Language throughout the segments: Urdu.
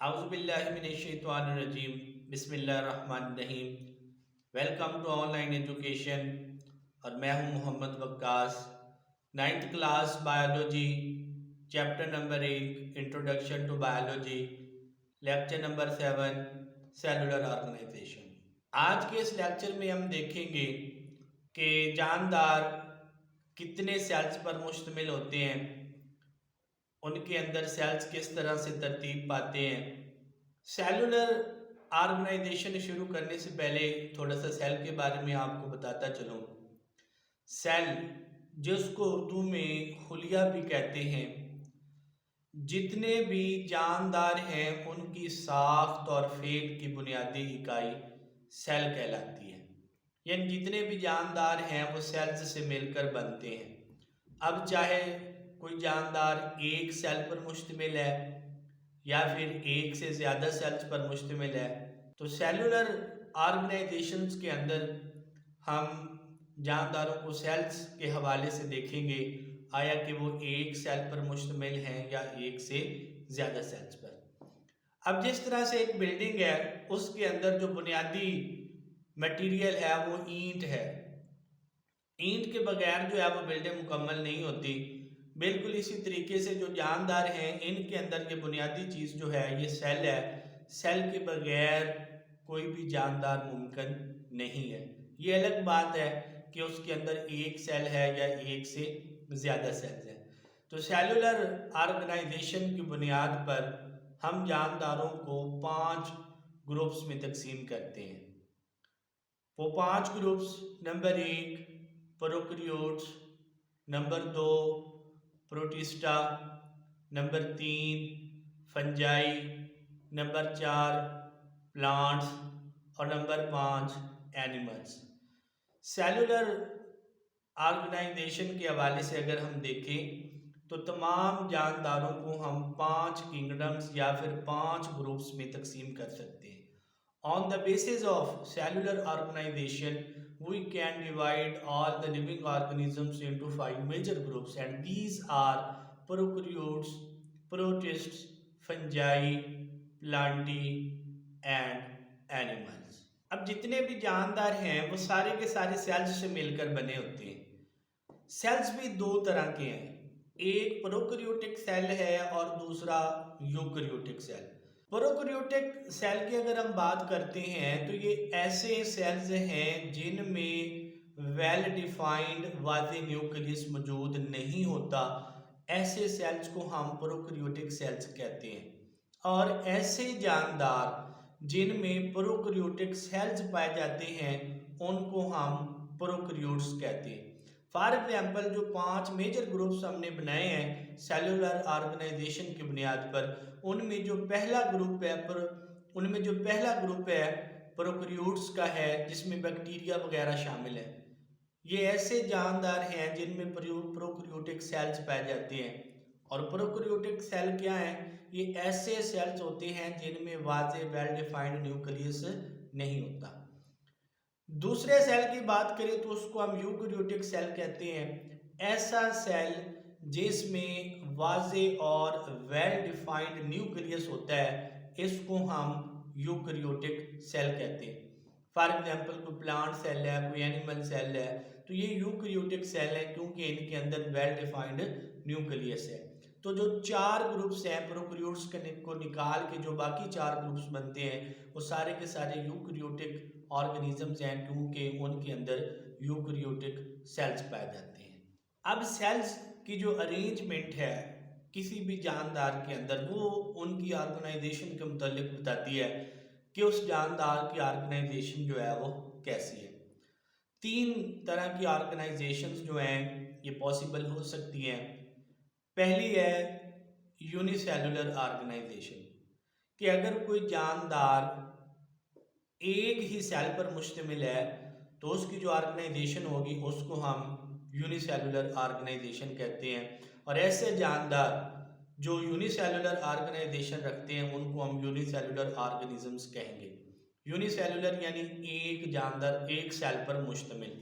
اعوذ باللہ من الشیطان الرجیم بسم اللہ الرحمن الرحیم۔ Welcome to online education, اور میں ہوں Muhammad Waqas. 9th class biology, chapter number 1 introduction to biology, lecture number 7 cellular organization. آج کے اس لیکچر میں ہم دیکھیں گے کہ جاندار کتنے سیلز پر مشتمل ہوتے ہیں، ان کے اندر سیلز کس طرح سے ترتیب پاتے ہیں۔ سیلولر آرگنائزیشن شروع کرنے سے پہلے تھوڑا سا سیل کے بارے میں آپ کو بتاتا چلوں۔ سیل، جس کو اردو میں خلیہ بھی کہتے ہیں، جتنے بھی جاندار ہیں ان کی ساخت اور فعل کی بنیادی اکائی سیل کہلاتی ہے۔ یعنی جتنے بھی جاندار ہیں وہ سیلز سے مل کر بنتے ہیں۔ اب چاہے کوئی جاندار ایک سیل پر مشتمل ہے یا پھر ایک سے زیادہ سیلز پر مشتمل ہے، تو سیلولر آرگنائزیشنز کے اندر ہم جانداروں کو سیلز کے حوالے سے دیکھیں گے، آیا کہ وہ ایک سیل پر مشتمل ہیں یا ایک سے زیادہ سیلز پر۔ اب جس طرح سے ایک بلڈنگ ہے، اس کے اندر جو بنیادی میٹیریل ہے وہ اینٹ ہے۔ اینٹ کے بغیر جو ہے وہ بلڈنگ مکمل نہیں ہوتی۔ بالکل اسی طریقے سے جو جاندار ہیں ان کے اندر یہ بنیادی چیز جو ہے یہ سیل ہے۔ سیل کے بغیر کوئی بھی جاندار ممکن نہیں ہے۔ یہ الگ بات ہے کہ اس کے اندر ایک سیل ہے یا ایک سے زیادہ سیلز ہیں۔ تو سیلولر آرگنائزیشن کی بنیاد پر ہم جانداروں کو 5 گروپس میں تقسیم کرتے ہیں۔ وہ 5 groups: number 1 prokaryotes, number 2 protista, number 3 fungi, number 4 plants اور نمبر 5 اینیملز۔ سیلولر آرگنائزیشن کے حوالے سے اگر ہم دیکھیں تو تمام جانداروں کو ہم 5 کنگڈمز یا پھر 5 گروپس میں تقسیم کر سکتے ہیں۔ On the basis of cellular organization, we can divide all the living organisms into 5 major groups, and these are prokaryotes, protists, fungi, plantae and animals. اب جتنے بھی جاندار ہیں وہ سارے کے سارے سیلز سے مل کر بنے ہوتے ہیں۔ سیلز بھی 2 طرح کے ہیں، ایک پروکریوٹک سیل ہے اور دوسرا یوکریوٹک سیل۔ پروکریوٹک سیل کی اگر ہم بات کرتے ہیں تو یہ ایسے سیلز ہیں جن میں ویل ڈیفائنڈ واضح نیوکلیس موجود نہیں ہوتا، ایسے سیلز کو ہم پروکریوٹک سیلز کہتے ہیں۔ اور ایسے جاندار جن میں پروکریوٹک سیلز پائے جاتے ہیں ان کو ہم پروکریوٹس کہتے ہیں۔ فار ایگزامپل جو 5 میجر گروپس ہم نے بنائے ہیں سیلولر آرگنائزیشن کی بنیاد پر، ان میں جو پہلا گروپ ہے پروکریوٹس کا ہے، جس میں بیکٹیریا وغیرہ شامل ہے۔ یہ ایسے جاندار ہیں جن میں پروکریوٹک سیلز پائے جاتے ہیں۔ اور پروکریوٹک سیل کیا ہیں؟ یہ ایسے سیلز ہوتے ہیں جن میں واضح ویل ڈیفائنڈ نیوکلیس نہیں ہوتا۔ دوسرے سیل کی بات کریں تو اس کو ہم یوکریوٹک سیل کہتے ہیں۔ ایسا سیل جس میں واضح اور ویل ڈیفائنڈ نیوکلیس ہوتا ہے، اس کو ہم یوکریوٹک سیل کہتے ہیں۔ فار ایگزامپل کوئی پلانٹ سیل ہے، کوئی اینیمل سیل ہے، تو یہ یوکریوٹک سیل ہے کیونکہ ان کے اندر ویل ڈیفائنڈ نیوکلیس ہے۔ تو جو 4 گروپس ہیں پروکریوٹس کو نکال کے جو باقی 4 گروپس بنتے ہیں وہ سارے کے سارے یوکریوٹک آرگنیزمز ہیں کیونکہ ان کے اندر یوکریوٹک سیلز پائے جاتے ہیں۔ اب سیلز کی جو ارینجمنٹ ہے کسی بھی جاندار کے اندر، وہ ان کی آرگنائزیشن کے متعلق بتاتی ہے کہ اس جاندار کی آرگنائزیشن جو ہے وہ کیسی ہے۔ 3 طرح کی آرگنائزیشنز جو ہیں یہ پاسبل ہو سکتی ہیں۔ پہلی ہے یونی سیلولر آرگنائزیشن، کہ اگر کوئی جاندار ایک ہی سیل پر مشتمل ہے تو اس کی جو آرگنائزیشن ہوگی اس کو ہم یونی سیلولر آرگنائزیشن کہتے ہیں۔ اور ایسے جاندار جو یونی سیلولر آرگنائزیشن رکھتے ہیں ان کو ہم یونی سیلولر آرگنزمز کہیں گے۔ یونی سیلولر یعنی ایک جاندار ایک سیل پر مشتمل،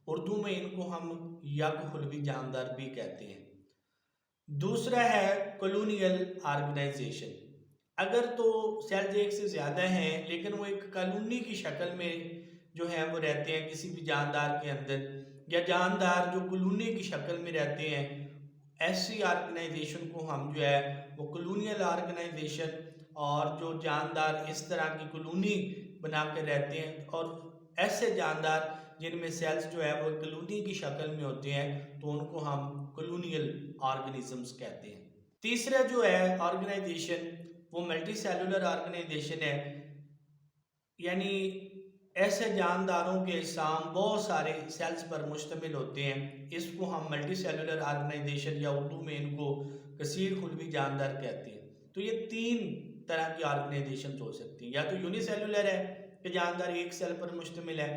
اردو میں ان کو ہم یک خلوی جاندار بھی کہتے ہیں۔ دوسرا ہے کولونیل آرگنائزیشن، اگر تو سیلز ایک سے زیادہ ہیں لیکن وہ ایک کالونی کی شکل میں جو ہے وہ رہتے ہیں کسی بھی جاندار کے اندر، یا جاندار جو کالونی کی شکل میں رہتے ہیں، ایسی آرگنائزیشن کو ہم جو ہے وہ کلونیل آرگنائزیشن، اور جو جاندار اس طرح کی کلونی بنا کے رہتے ہیں اور ایسے جاندار جن میں سیلز جو ہے وہ کلونی کی شکل میں ہوتے ہیں، تو ان کو ہم کلونیل آرگنزمز کہتے ہیں۔ تیسرا جو ہے آرگنائزیشن وہ ملٹی سیلولر آرگنائزیشن ہے، یعنی ایسے جانداروں کے اجسام بہت سارے سیلز پر مشتمل ہوتے ہیں، اس کو ہم ملٹی سیلولر آرگنائزیشن یا اردو میں ان کو کثیر خلوی جاندار کہتے ہیں۔ تو یہ تین طرح کی آرگنائزیشن ہو سکتی ہیں، یا تو یونی سیلولر ہے کہ جاندار ایک سیل پر مشتمل ہے،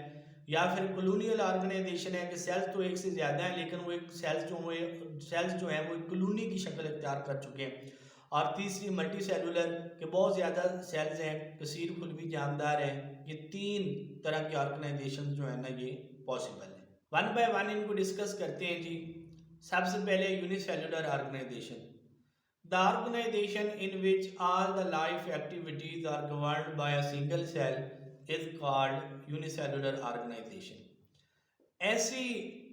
یا پھر کلونیل آرگنائزیشن ہے کہ سیلز تو ایک سے زیادہ ہیں لیکن وہ ایک سیلز جو ہیں وہ ایک کلونی کی شکل اختیار کر چکے ہیں، اور تیسری ملٹی سیلولر کہ بہت زیادہ سیلز ہیں، کثیر خلوی جاندار ہیں۔ یہ تین طرح کی آرگنائزیشن جو ہیں نا یہ پاسبل ہیں۔ ون بائی ون ان کو ڈسکس کرتے ہیں جی۔ سب سے پہلے unicellular organization, the organization in which all the life activities are governed by a single cell is called unicellular organization۔ ایسی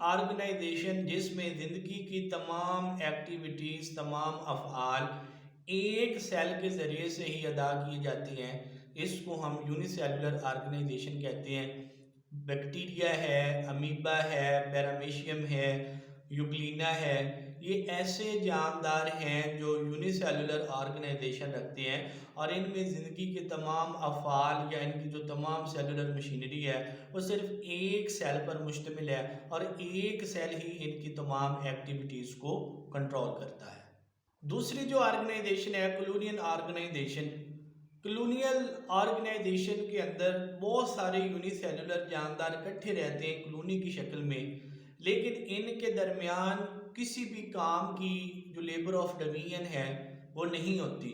آرگنائزیشن جس میں زندگی کی تمام ایکٹیویٹیز، تمام افعال ایک سیل کے ذریعے سے ہی ادا کی جاتی ہیں، اس کو ہم یونی سیلولر آرگنائزیشن کہتے ہیں۔ بیکٹیریا ہے، امیبا ہے، پیرامیشیم ہے، یوگلینا ہے، یہ ایسے جاندار ہیں جو یونی سیلولر آرگنائزیشن رکھتے ہیں، اور ان میں زندگی کے تمام افعال یا ان کی جو تمام سیلولر مشینری ہے وہ صرف ایک سیل پر مشتمل ہے، اور ایک سیل ہی ان کی تمام ایکٹیویٹیز کو کنٹرول کرتا ہے۔ دوسری جو آرگنائزیشن ہے کلونیل آرگنائزیشن، کلونیل آرگنائزیشن کے اندر بہت سارے یونی سیلولر جاندار اکٹھے رہتے ہیں کلونی کی شکل میں، لیکن ان کے درمیان کسی بھی کام کی جو لیبر آف ڈویژن ہے وہ نہیں ہوتی،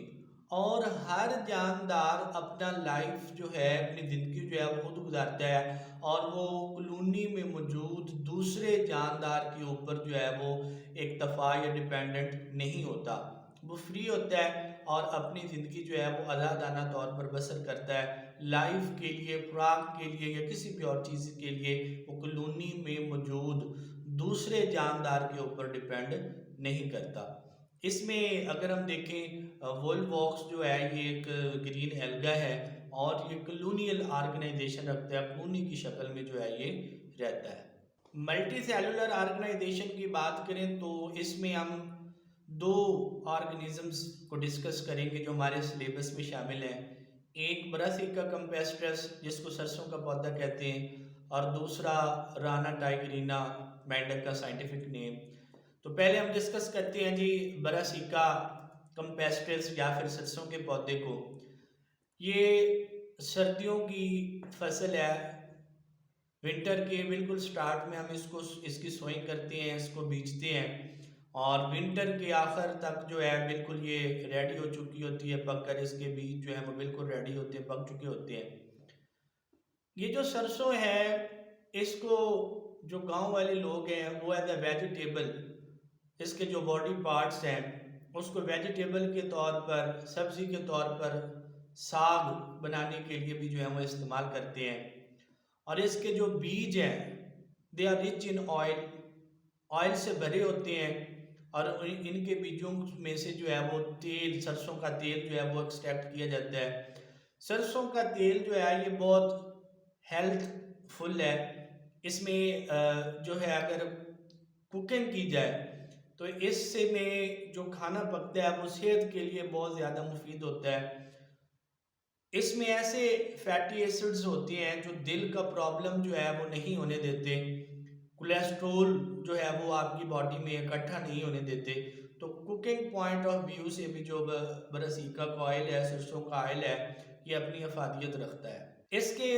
اور ہر جاندار اپنا لائف جو ہے، اپنی زندگی جو ہے وہ خود گزارتا ہے، اور وہ کلونی میں موجود دوسرے جاندار کے اوپر جو ہے وہ اکتفا یا ڈیپینڈنٹ نہیں ہوتا، وہ فری ہوتا ہے اور اپنی زندگی جو ہے وہ آزادانہ طور پر بسر کرتا ہے۔ لائف کے لیے، خوراک کے لیے یا کسی بھی اور چیز کے لیے وہ کلونی میں موجود دوسرے جاندار کے اوپر ڈیپینڈ نہیں کرتا۔ اس میں اگر ہم دیکھیں وول واکس جو ہے یہ ایک گرین ایلگا ہے، اور یہ کلونیل آرگنائزیشن رکھتا ہے، کلونی کی شکل میں جو ہے یہ رہتا ہے۔ ملٹی سیلولر آرگنائزیشن کی بات کریں تو اس میں ہم دو آرگنزمز کو ڈسکس کریں گے جو ہمارے سلیبس میں شامل ہیں، ایک براسیکا کمپیسٹرس جس کو سرسوں کا پودا کہتے ہیں، اور دوسرا رانا ٹائگرینا مینڈک کا سائنٹیفک نیم۔ تو پہلے ہم ڈسکس کرتے ہیں جی براسیکا کمپیسٹرس یا پھر سرسوں کے پودے کو۔ یہ سردیوں کی فصل ہے، ونٹر کے بالکل سٹارٹ میں ہم اس کی سوئنگ کرتے ہیں، اس کو بیجتے ہیں، اور ونٹر کے آخر تک جو ہے بالکل یہ ریڈی ہو چکی ہوتی ہے پک کر، اس کے بیج جو ہیں وہ بالکل ریڈی ہوتے ہیں، پک چکے ہوتے ہیں۔ یہ جو سرسوں ہے اس کو جو گاؤں والے لوگ ہیں وہ ایز اے ویجیٹیبل، اس کے جو باڈی پارٹس ہیں اس کو ویجیٹیبل کے طور پر، سبزی کے طور پر، ساگ بنانے کے لیے بھی جو ہے وہ استعمال کرتے ہیں، اور اس کے جو بیج ہیں they are rich in oil, oil سے بھرے ہوتے ہیں، اور ان کے بیجوں میں سے جو ہے وہ تیل، سرسوں کا تیل جو ہے وہ ایکسٹریکٹ کیا جاتا ہے۔ سرسوں کا تیل جو ہے یہ بہت ہیلتھ فل ہے، اس میں جو ہے اگر کوکنگ کی جائے تو اس سے میں جو کھانا پکتا ہے وہ صحت کے لیے بہت زیادہ مفید ہوتا ہے۔ اس میں ایسے فیٹی ایسڈز ہوتے ہیں جو دل کا پرابلم جو ہے وہ نہیں ہونے دیتے، کولیسٹرول جو ہے وہ آپ کی باڈی میں اکٹھا نہیں ہونے دیتے۔ تو کوکنگ پوائنٹ آف ویو سے بھی جو براسیکا کا آئل ہے، سرسوں کا آئل ہے، یہ اپنی افادیت رکھتا ہے۔ اس کے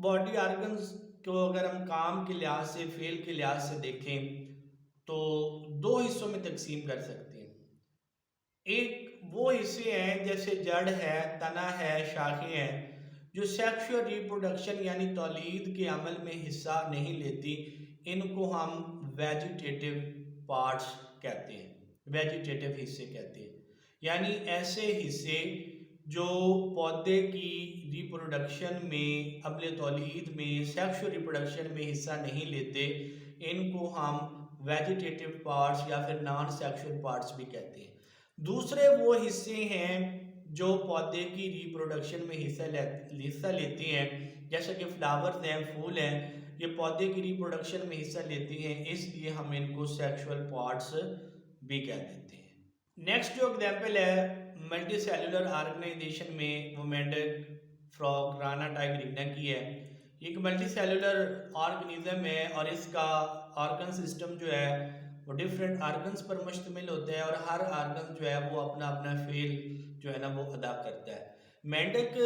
باڈی آرگنز کو اگر ہم کام کے لحاظ سے، فعل کے لحاظ سے دیکھیں تو دو حصوں میں تقسیم کر سکتے ہیں۔ ایک وہ حصے ہیں جیسے جڑ ہے، تنا ہے، شاخیں ہیں، جو سیکشول ریپروڈکشن یعنی تولید کے عمل میں حصہ نہیں لیتی، ان کو ہم ویجیٹیٹو پارٹس کہتے ہیں، ویجیٹیٹو حصے کہتے ہیں، یعنی ایسے حصے جو پودے کی ریپروڈکشن میں، عمل تولید میں، سیکشل ریپروڈکشن میں حصہ نہیں لیتے، ان کو ہم ویجیٹیٹو پارٹس یا پھر نان سیکشل پارٹس بھی کہتے ہیں۔ دوسرے وہ حصے ہیں جو پودے کی ریپروڈکشن میں حصہ لیتے ہیں، جیسے کہ فلاورز ہیں، پھول ہیں، یہ پودے کی ریپروڈکشن میں حصہ لیتی ہیں، اس لیے ہم ان کو سیکشول پارٹس بھی کہہ دیتے ہیں۔ نیکسٹ جو اگزامپل ہے ملٹی سیلولر آرگنائزیشن میں، وہ مینڈک فراگ رانا ٹائگرینا کی ہے۔ یہ ایک ملٹی سیلولر آرگنزم ہے اور اس کا آرگن سسٹم جو ہے وہ ڈیفرنٹ آرگنز پر مشتمل ہوتا ہے، اور ہر آرگن جو ہے وہ اپنا اپنا فعل جو ہے نا وہ ادا کرتا ہے۔ مینڈک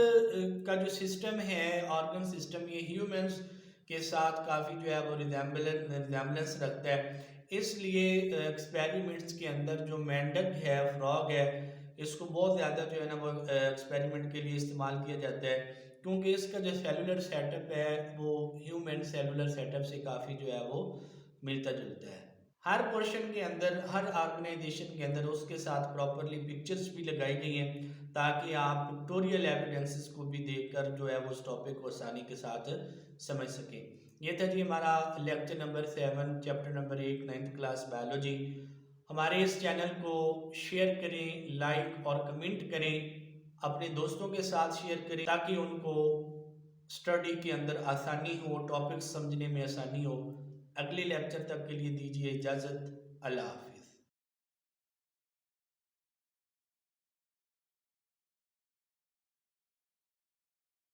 کا جو سسٹم ہے، آرگن سسٹم، یہ ہیومنز کے ساتھ کافی جو ہے وہ ریزیمبلنس رکھتا ہے، اس لیے ایکسپیریمنٹس کے اندر جو مینڈک ہے، فراگ ہے، اس کو بہت زیادہ جو ہے نا وہ ایکسپیریمنٹ کے لیے استعمال کیا جاتا ہے، کیونکہ اس کا جو سیلولر سیٹ اپ ہے وہ ہیومن سیلولر سیٹ اپ سے کافی جو ہے وہ ملتا جلتا ہے۔ ہر پورشن کے اندر، ہر آرگنائزیشن کے اندر اس کے ساتھ پراپرلی پکچرز بھی لگائی گئی ہیں تاکہ آپ پکٹوریل ایویڈنسز کو بھی دیکھ کر جو ہے وہ اس ٹاپک کو آسانی کے ساتھ سمجھ سکیں۔ یہ تھا جی ہمارا lecture number 7، chapter number 1، 9th class biology. ہمارے اس چینل کو شیئر کریں، لائک اور کمنٹ کریں، اپنے دوستوں کے ساتھ شیئر کریں تاکہ ان کو اسٹڈی کے اندر آسانی ہو، ٹاپک سمجھنے میں آسانی ہو۔ اگلے لیکچر تک کے لیے دیجیے اجازت۔ اللہ حافظ۔